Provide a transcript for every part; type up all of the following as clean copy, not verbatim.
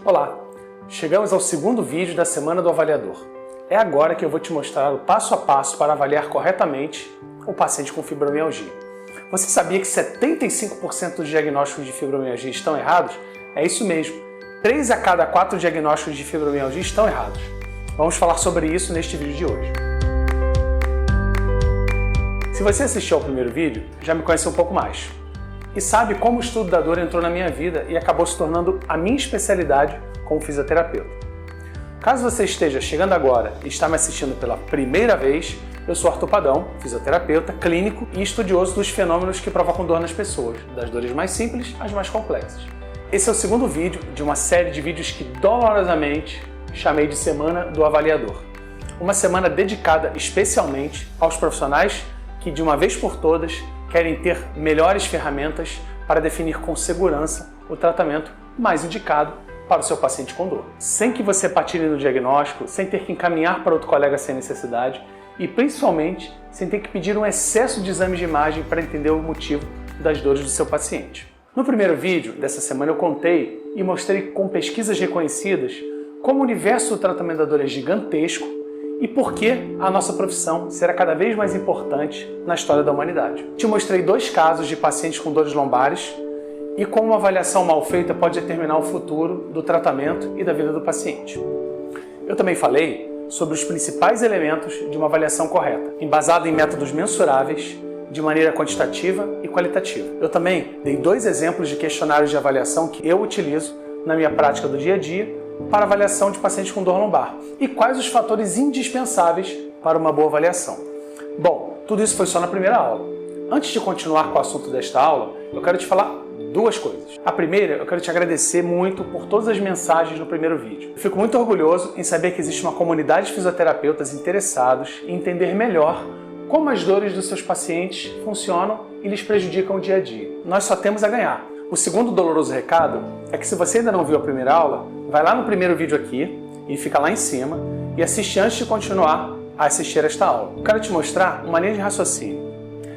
Olá! Chegamos ao segundo vídeo da Semana do Avaliador. É agora que eu vou te mostrar o passo a passo para avaliar corretamente o paciente com fibromialgia. Você sabia que 75% dos diagnósticos de fibromialgia estão errados? É isso mesmo, 3 a cada 4 diagnósticos de fibromialgia estão errados. Vamos falar sobre isso neste vídeo de hoje. Se você assistiu ao primeiro vídeo, já me conhece um pouco mais e sabe como o estudo da dor entrou na minha vida e acabou se tornando a minha especialidade como fisioterapeuta. Caso você esteja chegando agora e está me assistindo pela primeira vez, eu sou Arthur Padão, fisioterapeuta, clínico e estudioso dos fenômenos que provocam dor nas pessoas, das dores mais simples às mais complexas. Esse é o segundo vídeo de uma série de vídeos que dolorosamente chamei de Semana do Avaliador. Uma semana dedicada especialmente aos profissionais que, de uma vez por todas, querem ter melhores ferramentas para definir com segurança o tratamento mais indicado para o seu paciente com dor, sem que você patine no diagnóstico, sem ter que encaminhar para outro colega sem necessidade e, principalmente, sem ter que pedir um excesso de exames de imagem para entender o motivo das dores do seu paciente. No primeiro vídeo dessa semana eu contei e mostrei com pesquisas reconhecidas como o universo do tratamento da dor é gigantesco e por que a nossa profissão será cada vez mais importante na história da humanidade. Te mostrei 2 casos de pacientes com dores lombares e como uma avaliação mal feita pode determinar o futuro do tratamento e da vida do paciente. Eu também falei sobre os principais elementos de uma avaliação correta, embasada em métodos mensuráveis, de maneira quantitativa e qualitativa. Eu também dei 2 exemplos de questionários de avaliação que eu utilizo na minha prática do dia a dia para avaliação de pacientes com dor lombar e quais os fatores indispensáveis para uma boa avaliação. Bom, tudo isso foi só na primeira aula. Antes de continuar com o assunto desta aula, eu quero te falar 2 coisas. A primeira, eu quero te agradecer muito por todas as mensagens no primeiro vídeo. Eu fico muito orgulhoso em saber que existe uma comunidade de fisioterapeutas interessados em entender melhor como as dores dos seus pacientes funcionam e lhes prejudicam o dia a dia. Nós só temos a ganhar. O segundo doloroso recado é que se você ainda não viu a primeira aula, vai lá no primeiro vídeo aqui e fica lá em cima e assiste antes de continuar a assistir esta aula. Eu quero te mostrar uma linha de raciocínio.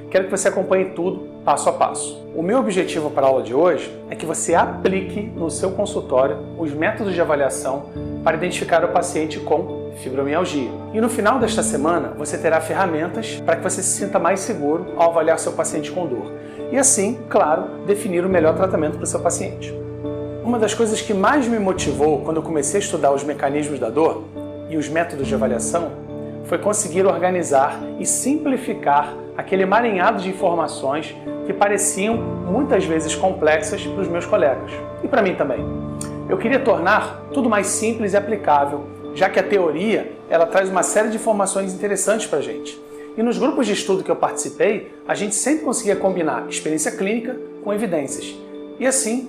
Quero que você acompanhe tudo passo a passo. O meu objetivo para a aula de hoje é que você aplique no seu consultório os métodos de avaliação para identificar o paciente com fibromialgia. E no final desta semana você terá ferramentas para que você se sinta mais seguro ao avaliar seu paciente com dor. E assim, claro, definir o melhor tratamento para o seu paciente. Uma das coisas que mais me motivou quando eu comecei a estudar os mecanismos da dor e os métodos de avaliação foi conseguir organizar e simplificar aquele emaranhado de informações que pareciam muitas vezes complexas para os meus colegas e para mim também. Eu queria tornar tudo mais simples e aplicável, já que a teoria ela traz uma série de informações interessantes para a gente. E nos grupos de estudo que eu participei, a gente sempre conseguia combinar experiência clínica com evidências e assim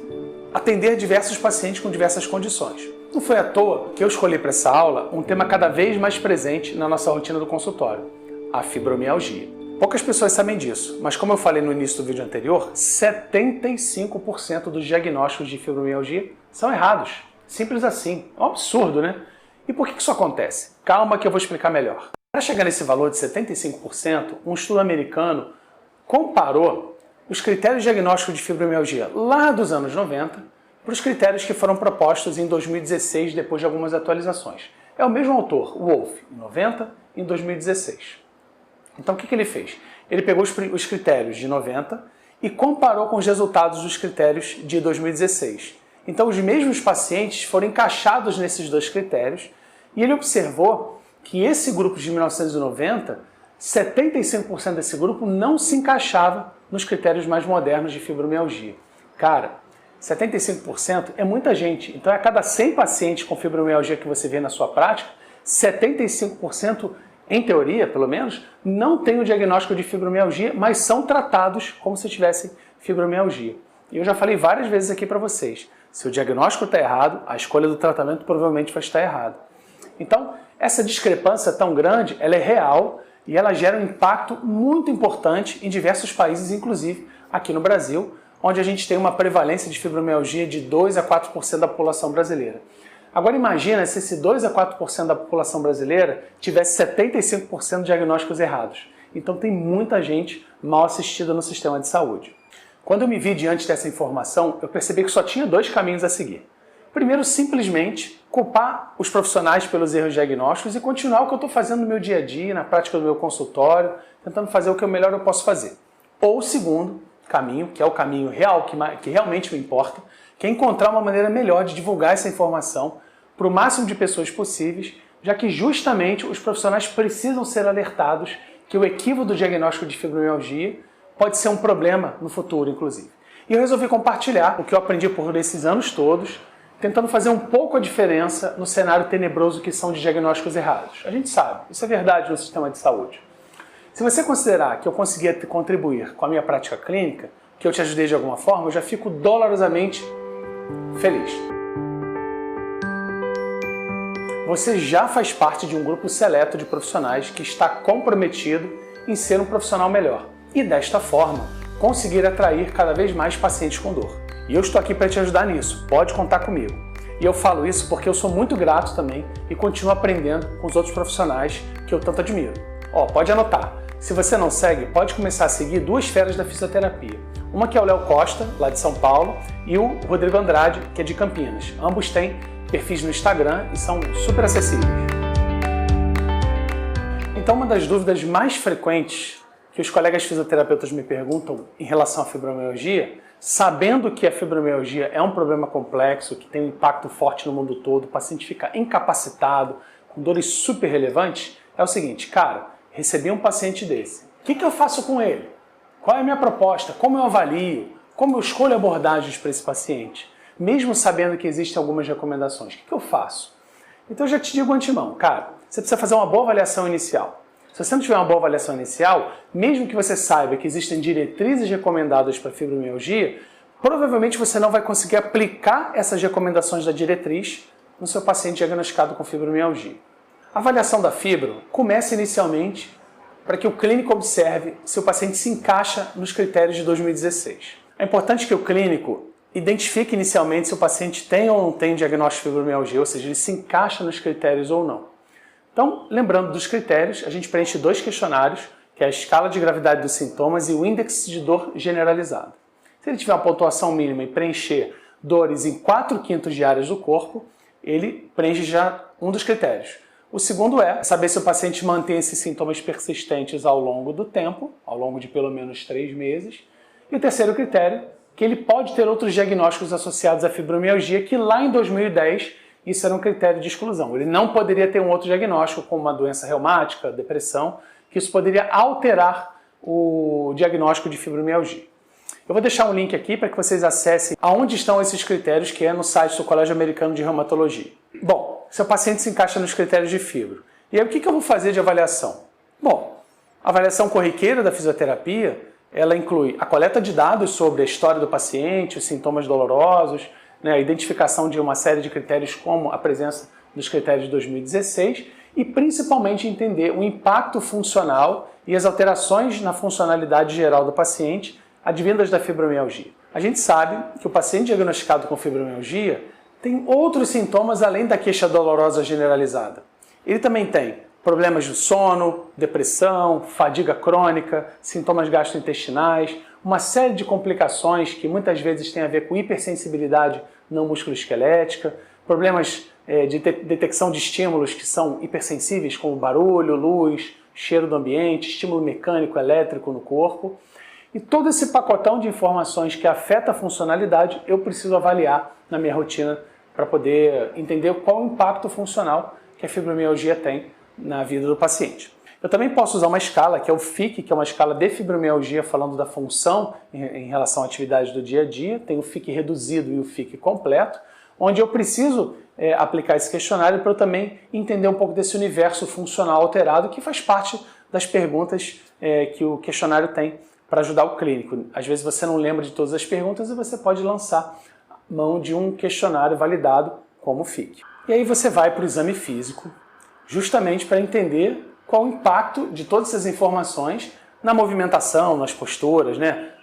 atender diversos pacientes com diversas condições. Não foi à toa que eu escolhi para essa aula um tema cada vez mais presente na nossa rotina do consultório, a fibromialgia. Poucas pessoas sabem disso, mas como eu falei no início do vídeo anterior, 75% dos diagnósticos de fibromialgia são errados. Simples assim. É um absurdo, né? E por que isso acontece? Calma que eu vou explicar melhor. Para chegar nesse valor de 75%, um estudo americano comparou os critérios diagnósticos de fibromialgia lá dos anos 90 para os critérios que foram propostos em 2016 depois de algumas atualizações. É o mesmo autor, o Wolff, em 90 e em 2016. Então o que ele fez? Ele pegou os critérios de 90 e comparou com os resultados dos critérios de 2016. Então os mesmos pacientes foram encaixados nesses 2 critérios e ele observou que esse grupo de 1990, 75% desse grupo não se encaixava nos critérios mais modernos de fibromialgia. Cara, 75% é muita gente. Então a cada 100 pacientes com fibromialgia que você vê na sua prática, 75%, em teoria pelo menos, não tem o diagnóstico de fibromialgia, mas são tratados como se tivessem fibromialgia. E eu já falei várias vezes aqui para vocês, se o diagnóstico está errado, a escolha do tratamento provavelmente vai estar errada. Então, essa discrepância tão grande, ela é real e ela gera um impacto muito importante em diversos países, inclusive aqui no Brasil, onde a gente tem uma prevalência de fibromialgia de 2 a 4% da população brasileira. Agora imagina se esse 2 a 4% da população brasileira tivesse 75% de diagnósticos errados. Então tem muita gente mal assistida no sistema de saúde. Quando eu me vi diante dessa informação, eu percebi que só tinha 2 caminhos a seguir. Primeiro, simplesmente culpar os profissionais pelos erros diagnósticos e continuar o que eu estou fazendo no meu dia a dia, na prática do meu consultório, tentando fazer o que melhor eu posso fazer. Ou o segundo caminho, que é o caminho real, que realmente me importa, que é encontrar uma maneira melhor de divulgar essa informação para o máximo de pessoas possíveis, já que justamente os profissionais precisam ser alertados que o equívoco do diagnóstico de fibromialgia pode ser um problema no futuro, inclusive. E eu resolvi compartilhar o que eu aprendi por esses anos todos, tentando fazer um pouco a diferença no cenário tenebroso que são de diagnósticos errados. A gente sabe, isso é verdade no sistema de saúde. Se você considerar que eu conseguia contribuir com a minha prática clínica, que eu te ajudei de alguma forma, eu já fico dolorosamente feliz. Você já faz parte de um grupo seleto de profissionais que está comprometido em ser um profissional melhor e, desta forma, conseguir atrair cada vez mais pacientes com dor. E eu estou aqui para te ajudar nisso, pode contar comigo. E eu falo isso porque eu sou muito grato também e continuo aprendendo com os outros profissionais que eu tanto admiro. Pode anotar. Se você não segue, pode começar a seguir duas feras da fisioterapia. Uma que é o Léo Costa, lá de São Paulo, e o Rodrigo Andrade, que é de Campinas. Ambos têm perfis no Instagram e são super acessíveis. Então, uma das dúvidas mais frequentes que os colegas fisioterapeutas me perguntam em relação à fibromialgia, sabendo que a fibromialgia é um problema complexo, que tem um impacto forte no mundo todo, o paciente fica incapacitado, com dores super relevantes, é o seguinte: cara, recebi um paciente desse, o que eu faço com ele? Qual é a minha proposta? Como eu avalio? Como eu escolho abordagens para esse paciente? Mesmo sabendo que existem algumas recomendações, o que eu faço? Então eu já te digo antemão, cara, você precisa fazer uma boa avaliação inicial. Se você não tiver uma boa avaliação inicial, mesmo que você saiba que existem diretrizes recomendadas para fibromialgia, provavelmente você não vai conseguir aplicar essas recomendações da diretriz no seu paciente diagnosticado com fibromialgia. A avaliação da fibro começa inicialmente para que o clínico observe se o paciente se encaixa nos critérios de 2016. É importante que o clínico identifique inicialmente se o paciente tem ou não tem diagnóstico de fibromialgia, ou seja, ele se encaixa nos critérios ou não. Então, lembrando dos critérios, a gente preenche dois questionários, que é a escala de gravidade dos sintomas e o índice de dor generalizado. Se ele tiver uma pontuação mínima e preencher dores em 4/5 de áreas do corpo, ele preenche já um dos critérios. O segundo é saber se o paciente mantém esses sintomas persistentes ao longo do tempo, ao longo de pelo menos 3 meses. E o terceiro critério, que ele pode ter outros diagnósticos associados à fibromialgia, que lá em 2010 isso era um critério de exclusão. Ele não poderia ter um outro diagnóstico, como uma doença reumática, depressão, que isso poderia alterar o diagnóstico de fibromialgia. Eu vou deixar um link aqui para que vocês acessem aonde estão esses critérios, que é no site do Colégio Americano de Reumatologia. Bom, seu paciente se encaixa nos critérios de fibro. E aí o que eu vou fazer de avaliação? Bom, a avaliação corriqueira da fisioterapia, ela inclui a coleta de dados sobre a história do paciente, os sintomas dolorosos, a identificação de uma série de critérios como a presença dos critérios de 2016 e principalmente entender o impacto funcional e as alterações na funcionalidade geral do paciente advindas da fibromialgia. A gente sabe que o paciente diagnosticado com fibromialgia tem outros sintomas além da queixa dolorosa generalizada. Ele também tem problemas do sono, depressão, fadiga crônica, sintomas gastrointestinais, uma série de complicações que muitas vezes têm a ver com hipersensibilidade não musculoesquelética, problemas de detecção de estímulos que são hipersensíveis, como barulho, luz, cheiro do ambiente, estímulo mecânico, elétrico no corpo. E todo esse pacotão de informações que afeta a funcionalidade, eu preciso avaliar na minha rotina para poder entender qual o impacto funcional que a fibromialgia tem na vida do paciente. Eu também posso usar uma escala, que é o FIC, que é uma escala de fibromialgia, falando da função em relação à atividade do dia a dia. Tem o FIC reduzido e o FIC completo, onde eu preciso aplicar esse questionário para eu também entender um pouco desse universo funcional alterado, que faz parte das perguntas que o questionário tem para ajudar o clínico. Às vezes você não lembra de todas as perguntas e você pode lançar mão de um questionário validado como o FIC. E aí você vai para o exame físico, justamente para entender qual o impacto de todas essas informações na movimentação, nas posturas,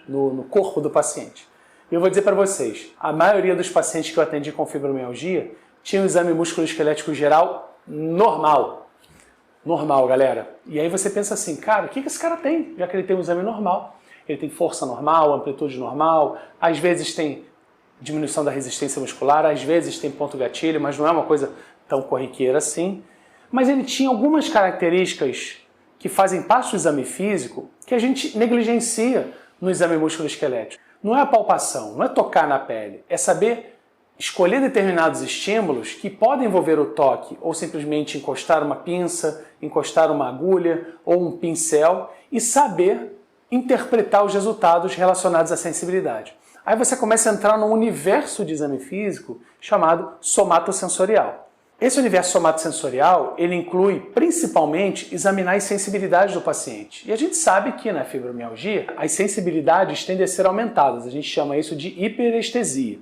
no corpo do paciente. E eu vou dizer para vocês, a maioria dos pacientes que eu atendi com fibromialgia tinha um exame musculoesquelético geral normal. Normal, galera. E aí você pensa assim, cara, o que esse cara tem? Já que ele tem um exame normal. Ele tem força normal, amplitude normal, às vezes tem diminuição da resistência muscular, às vezes tem ponto gatilho, mas não é uma coisa tão corriqueira assim. Mas ele tinha algumas características que fazem parte do exame físico que a gente negligencia no exame musculoesquelético. Não é a palpação, não é tocar na pele, é saber escolher determinados estímulos que podem envolver o toque ou simplesmente encostar uma pinça, encostar uma agulha ou um pincel e saber interpretar os resultados relacionados à sensibilidade. Aí você começa a entrar num universo de exame físico chamado somatosensorial. Esse universo somatosensorial, ele inclui principalmente examinar as sensibilidades do paciente. E a gente sabe que na fibromialgia as sensibilidades tendem a ser aumentadas, a gente chama isso de hiperestesia.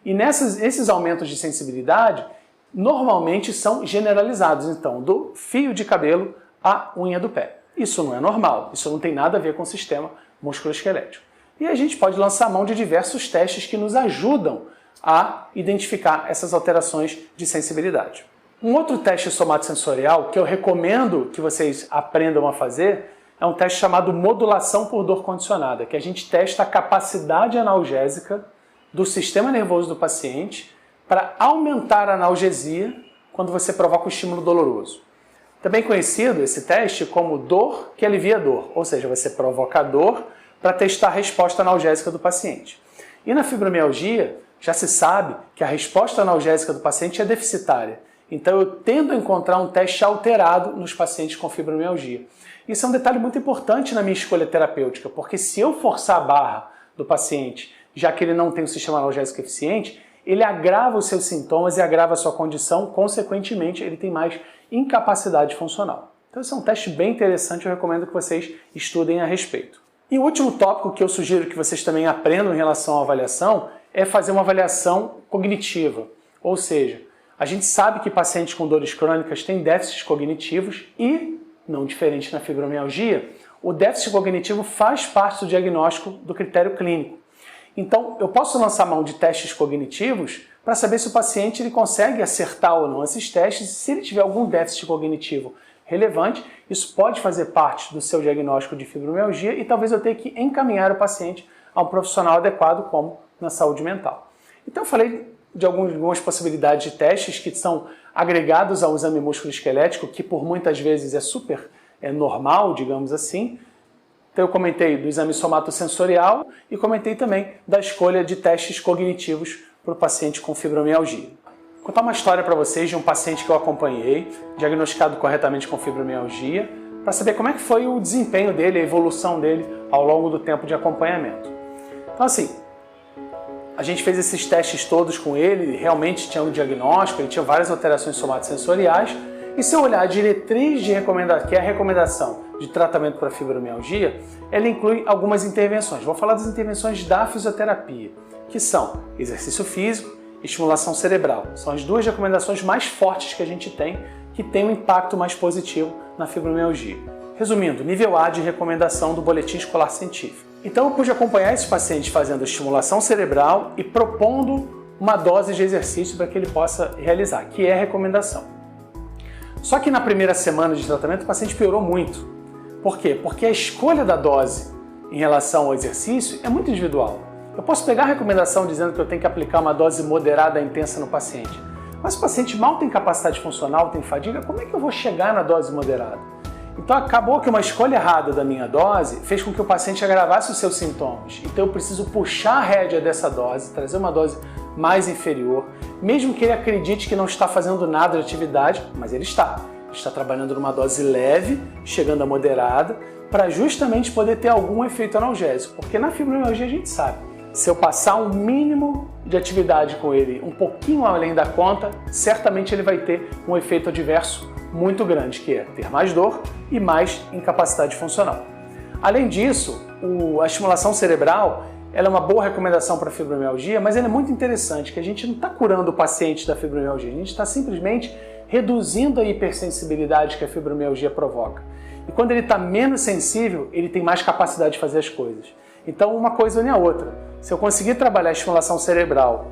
E esses aumentos de sensibilidade normalmente são generalizados, então, do fio de cabelo à unha do pé. Isso não é normal, isso não tem nada a ver com o sistema musculoesquelético. E a gente pode lançar mão de diversos testes que nos ajudam a identificar essas alterações de sensibilidade. Um outro teste somatosensorial que eu recomendo que vocês aprendam a fazer é um teste chamado modulação por dor condicionada, que a gente testa a capacidade analgésica do sistema nervoso do paciente para aumentar a analgesia quando você provoca o estímulo doloroso. Também conhecido esse teste como dor que alivia dor, ou seja, você provoca a dor para testar a resposta analgésica do paciente. E na fibromialgia, já se sabe que a resposta analgésica do paciente é deficitária. Então eu tendo a encontrar um teste alterado nos pacientes com fibromialgia. Isso é um detalhe muito importante na minha escolha terapêutica, porque se eu forçar a barra do paciente, já que ele não tem um sistema analgésico eficiente, ele agrava os seus sintomas e agrava a sua condição, consequentemente ele tem mais incapacidade funcional. Então esse é um teste bem interessante, eu recomendo que vocês estudem a respeito. E o último tópico que eu sugiro que vocês também aprendam em relação à avaliação é fazer uma avaliação cognitiva. Ou seja, a gente sabe que pacientes com dores crônicas têm déficits cognitivos e, não diferente na fibromialgia, o déficit cognitivo faz parte do diagnóstico do critério clínico. Então, eu posso lançar mão de testes cognitivos para saber se o paciente ele consegue acertar ou não esses testes e se ele tiver algum déficit cognitivo relevante, isso pode fazer parte do seu diagnóstico de fibromialgia e talvez eu tenha que encaminhar o paciente a um profissional adequado, como na saúde mental. Então eu falei de algumas possibilidades de testes que são agregados ao exame musculoesquelético, que por muitas vezes é super normal, digamos assim. Então eu comentei do exame somatosensorial e comentei também da escolha de testes cognitivos para o paciente com fibromialgia. Vou contar uma história para vocês de um paciente que eu acompanhei, diagnosticado corretamente com fibromialgia, para saber como é que foi o desempenho dele, a evolução dele ao longo do tempo de acompanhamento. Então assim, a gente fez esses testes todos com ele, realmente tinha um diagnóstico, ele tinha várias alterações somatosensoriais, e se eu olhar a diretriz de recomendação, que é a recomendação de tratamento para fibromialgia, ela inclui algumas intervenções. Vou falar das intervenções da fisioterapia, que são exercício físico, estimulação cerebral. São as duas recomendações mais fortes que a gente tem, que tem um impacto mais positivo na fibromialgia. Resumindo, nível A de recomendação do Boletim Escolar Científico. Então eu pude acompanhar esses pacientes fazendo estimulação cerebral e propondo uma dose de exercício para que ele possa realizar, que é a recomendação. Só que na primeira semana de tratamento o paciente piorou muito. Por quê? Porque a escolha da dose em relação ao exercício é muito individual. Eu posso pegar a recomendação dizendo que eu tenho que aplicar uma dose moderada e intensa no paciente. Mas se o paciente mal tem capacidade funcional, tem fadiga, como é que eu vou chegar na dose moderada? Então acabou que uma escolha errada da minha dose fez com que o paciente agravasse os seus sintomas. Então eu preciso puxar a rédea dessa dose, trazer uma dose mais inferior, mesmo que ele acredite que não está fazendo nada de atividade, mas ele está. Ele está trabalhando numa dose leve, chegando a moderada, para justamente poder ter algum efeito analgésico. Porque na fibromialgia a gente sabe, se eu passar um mínimo de atividade com ele um pouquinho além da conta, certamente ele vai ter um efeito adverso muito grande, que é ter mais dor e mais incapacidade funcional. Além disso, a estimulação cerebral ela é uma boa recomendação para a fibromialgia, mas ela é muito interessante, que a gente não está curando o paciente da fibromialgia, a gente está simplesmente reduzindo a hipersensibilidade que a fibromialgia provoca. E quando ele está menos sensível, ele tem mais capacidade de fazer as coisas. Então uma coisa nem a outra. Se eu conseguir trabalhar a estimulação cerebral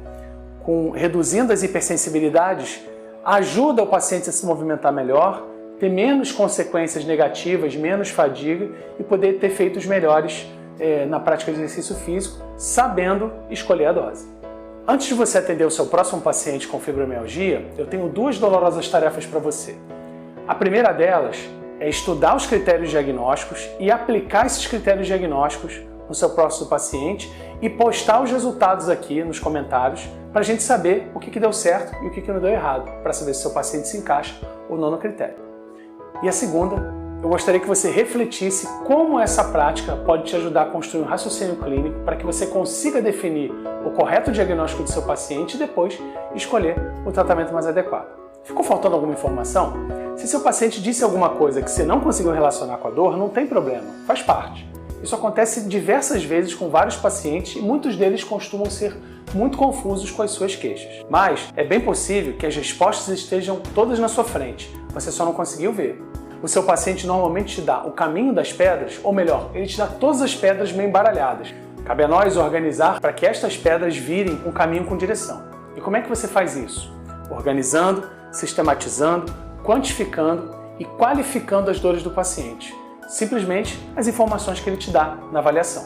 reduzindo as hipersensibilidades, ajuda o paciente a se movimentar melhor, ter menos consequências negativas, menos fadiga e poder ter efeitos melhores na prática de exercício físico, sabendo escolher a dose. Antes de você atender o seu próximo paciente com fibromialgia, eu tenho duas dolorosas tarefas para você. A primeira delas é estudar os critérios diagnósticos e aplicar esses critérios diagnósticos no seu próximo paciente e postar os resultados aqui nos comentários para a gente saber o que deu certo e o que não deu errado, para saber se o seu paciente se encaixa ou não no critério. E a segunda, eu gostaria que você refletisse como essa prática pode te ajudar a construir um raciocínio clínico para que você consiga definir o correto diagnóstico do seu paciente e depois escolher o tratamento mais adequado. Ficou faltando alguma informação? Se seu paciente disse alguma coisa que você não conseguiu relacionar com a dor, não tem problema, faz parte. Isso acontece diversas vezes com vários pacientes e muitos deles costumam ser muito confusos com as suas queixas. Mas é bem possível que as respostas estejam todas na sua frente, você só não conseguiu ver. O seu paciente normalmente te dá o caminho das pedras, ou melhor, ele te dá todas as pedras meio embaralhadas. Cabe a nós organizar para que estas pedras virem um caminho com direção. E como é que você faz isso? Organizando, sistematizando, quantificando e qualificando as dores do paciente. Simplesmente as informações que ele te dá na avaliação.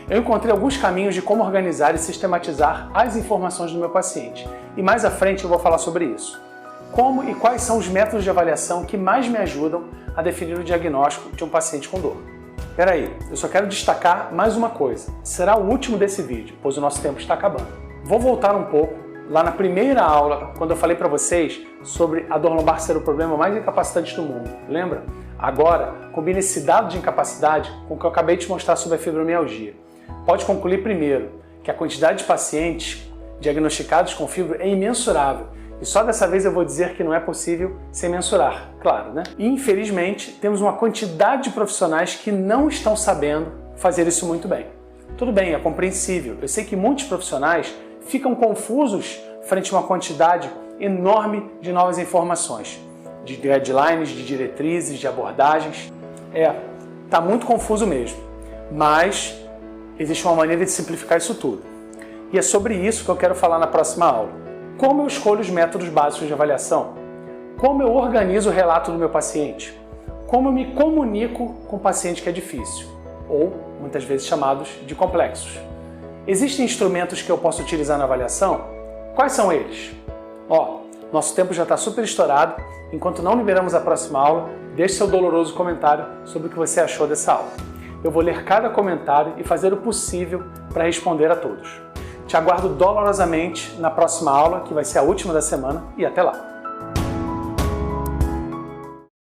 Eu encontrei alguns caminhos de como organizar e sistematizar as informações do meu paciente. E mais à frente eu vou falar sobre isso. Como e quais são os métodos de avaliação que mais me ajudam a definir o diagnóstico de um paciente com dor. Peraí, eu só quero destacar mais uma coisa. Será o último desse vídeo, pois o nosso tempo está acabando. Vou voltar um pouco lá na primeira aula, quando eu falei para vocês sobre a dor lombar ser o problema mais incapacitante do mundo. Lembra? Agora, combine esse dado de incapacidade com o que eu acabei de mostrar sobre a fibromialgia. Pode concluir primeiro que a quantidade de pacientes diagnosticados com fibro é imensurável. E só dessa vez eu vou dizer que não é possível sem mensurar, claro, né? E infelizmente temos uma quantidade de profissionais que não estão sabendo fazer isso muito bem. Tudo bem, é compreensível. Eu sei que muitos profissionais ficam confusos frente a uma quantidade enorme de novas informações, de guidelines, de diretrizes, de abordagens. Tá muito confuso mesmo. Mas existe uma maneira de simplificar isso tudo. E é sobre isso que eu quero falar na próxima aula. Como eu escolho os métodos básicos de avaliação? Como eu organizo o relato do meu paciente? Como eu me comunico com o paciente que é difícil, ou muitas vezes chamados de complexos? Existem instrumentos que eu posso utilizar na avaliação? Quais são eles? Nosso tempo já está super estourado. Enquanto não liberamos a próxima aula, deixe seu doloroso comentário sobre o que você achou dessa aula. Eu vou ler cada comentário e fazer o possível para responder a todos. Te aguardo dolorosamente na próxima aula, que vai ser a última da semana, e até lá!